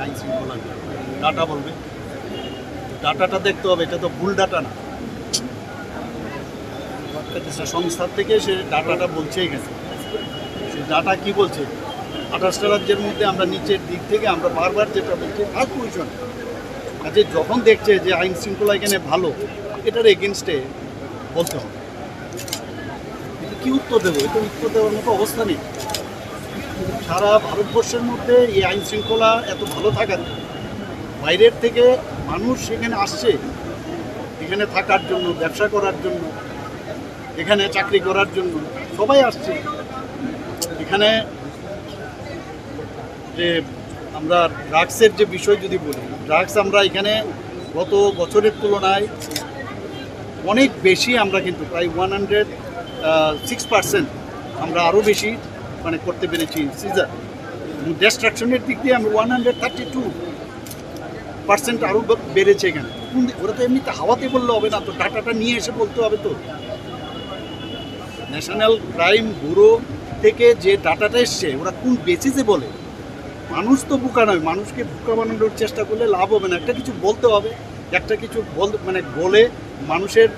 আইন শৃঙ্খলা ডাটা বলবে, ডাটাটা দেখতে হবে, এটা তো ভুল ডাটা না। সংস্থার থেকে সে ডাটাটা বলছেই গেছে। সে ডাটা কি বলছে, 28টা রাজ্যের মধ্যে আমরা নিচের দিক থেকে আমরা বারবার যেটা বলছি ফার্স্ট পজিশন। কাজে যখন দেখছে যে আইন শৃঙ্খলা এখানে ভালো, এটার এগেনস্টে বলতে হবে। কী উত্তর দেবো? এটা উত্তর দেওয়ার মতো অবস্থা নেই। সারা ভারতবর্ষের মধ্যে এই আইন শৃঙ্খলা এত ভালো থাকার, বাইরের থেকে মানুষ এখানে আসছে এখানে থাকার জন্য, ব্যবসা করার জন্য, এখানে চাকরি করার জন্য সবাই আসছে। এখানে যে আমরা ড্রাগসের যে বিষয় যদি বলি, ড্রাগস আমরা এখানে গত বছরের তুলনায় অনেক বেশি, আমরা কিন্তু প্রায় 106% আমরা আরও বেশি মানে করতে পেরেছি সিজার। ডিস্ট্রাকশনের দিক দিয়ে আমরা 132% আরও বেড়েছে এখানে। ওরা তো এমনিতে হাওয়াতে বললে হবে না, তো ডাটাটা নিয়ে এসে বলতে হবে। তো ন্যাশনাল ক্রাইম ব্যুরো থেকে যে ডাটাটা এসছে, ওরা কোন বেসিসে বলে? মানুষ তো বোকা নয়, মানুষকে বোকা বানানোর চেষ্টা করলে লাভ হবে না। একটা কিছু বলতে হবে, একটা কিছু বলে মানুষের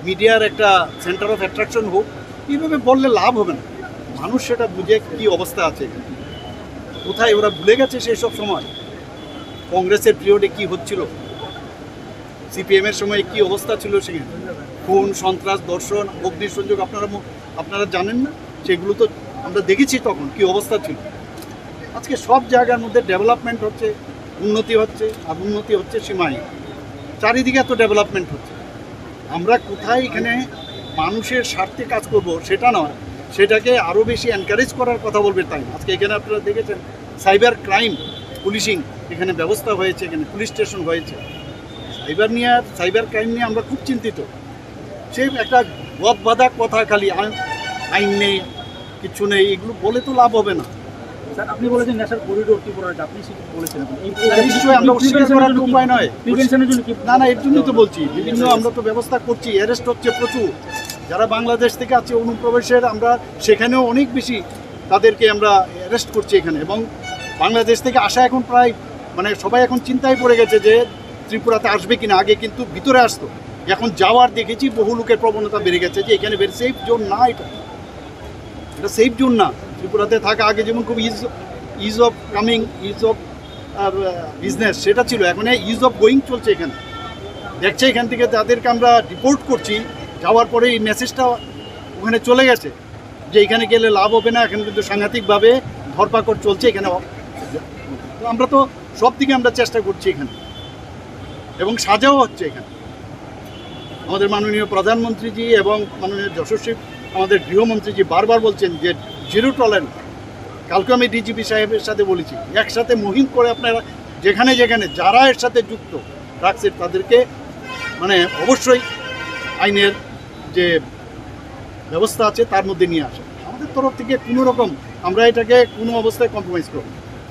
মিডিয়ার একটা সেন্টার অফ অ্যাট্রাকশন হোক। এইভাবে বললে লাভ হবে না। মানুষ সেটা বুঝে কী অবস্থা আছে, কোথায় ওরা ভুলে গেছে সেই সব সময়। কংগ্রেসের পিরিয়ডে কী হচ্ছিল, সিপিএমের সময় কী অবস্থা ছিল, সেখানে খুন, সন্ত্রাস, ধর্ষণ, অগ্নিসংযোগ আপনারা জানেন না? সেগুলো তো আমরা দেখেছি তখন কী অবস্থা ছিল। আজকে সব জায়গার মধ্যে ডেভেলপমেন্ট হচ্ছে, উন্নতি হচ্ছে, আর উন্নতি হচ্ছে সীমাহীন। চারিদিকে এত ডেভেলপমেন্ট হচ্ছে, আমরা কোথায় এখানে মানুষের স্বার্থে কাজ করব সেটা নয়, সেটাকে আরও বেশি এনকারেজ করার কথা বলবে। তাই আজকে এখানে আপনারা দেখেছেন সাইবার ক্রাইম পুলিশিং এখানে ব্যবস্থা হয়েছে, এখানে পুলিশ স্টেশন হয়েছে। সাইবার ক্রাইম নিয়ে আমরা খুব চিন্তিত। সেই একটা গদ বাঁধা কথা, খালি আইন নেই, কিছু নেই, এগুলো বলে তো লাভ হবে না। স্যার, আপনি বলেছেন ন্যাশনাল করিডোর ত্রিপুরাটা, আপনি বলেছেন এই বিষয়ে আমরা অস্বীকার করার উপায় নয়। প্রিভেনশনের জন্য কি? না, এর জন্যই তো বলছি, বিভিন্ন আমরা তো ব্যবস্থা করছি, অ্যারেস্ট হচ্ছে প্রচুর। যারা বাংলাদেশ থেকে আছে অনুপ্রবেশের, আমরা সেখানেও অনেক বেশি তাদেরকে আমরা অ্যারেস্ট করছি এখানে। এবং বাংলাদেশ থেকে আসা এখন প্রায় সবাই এখন চিন্তায় পড়ে গেছে যে ত্রিপুরাতে আসবে কিনা। আগে কিন্তু ভিতরে আসতো, এখন যাওয়ার দেখেছি বহু লোকের প্রবণতা বেড়ে গেছে যে এখানে বের সেফ জোন না, এটা সেফ জোন না। ত্রিপুরাতে থাকা আগে যেমন খুব is of coming, is of business সেটা ছিল, এখন ইজ অফ গোয়িং চলছে। এখানে দেখছে এখান থেকে তাদেরকে আমরা রিপোর্ট করছি, যাওয়ার পরে এই মেসেজটা ওখানে চলে গেছে যে এখানে গেলে লাভ হবে না। এখানে কিন্তু সাংঘাতিকভাবে ধরপাকড় চলছে এখানে। তো আমরা তো সব দিকে আমরা চেষ্টা করছি এখানে, এবং সাজাও হচ্ছে এখানে। আমাদের মাননীয় প্রধানমন্ত্রীজি এবং মাননীয় যশস্বী আমাদের গৃহমন্ত্রীজি বারবার বলছেন যে জিরো টলারেন্স। কালকে আমি ডিজিপি সাহেবের সাথে বলেছি, একসাথে মুহিম করে আপনারা যেখানে যেখানে যারা এর সাথে যুক্ত ড্রাগসের, তাদেরকে অবশ্যই আইনের যে ব্যবস্থা আছে তার মধ্যে নিয়ে আসে। আমাদের তরফ থেকে কোনো রকম আমরা এটাকে কোনো অবস্থায় কম্প্রোমাইজ করব।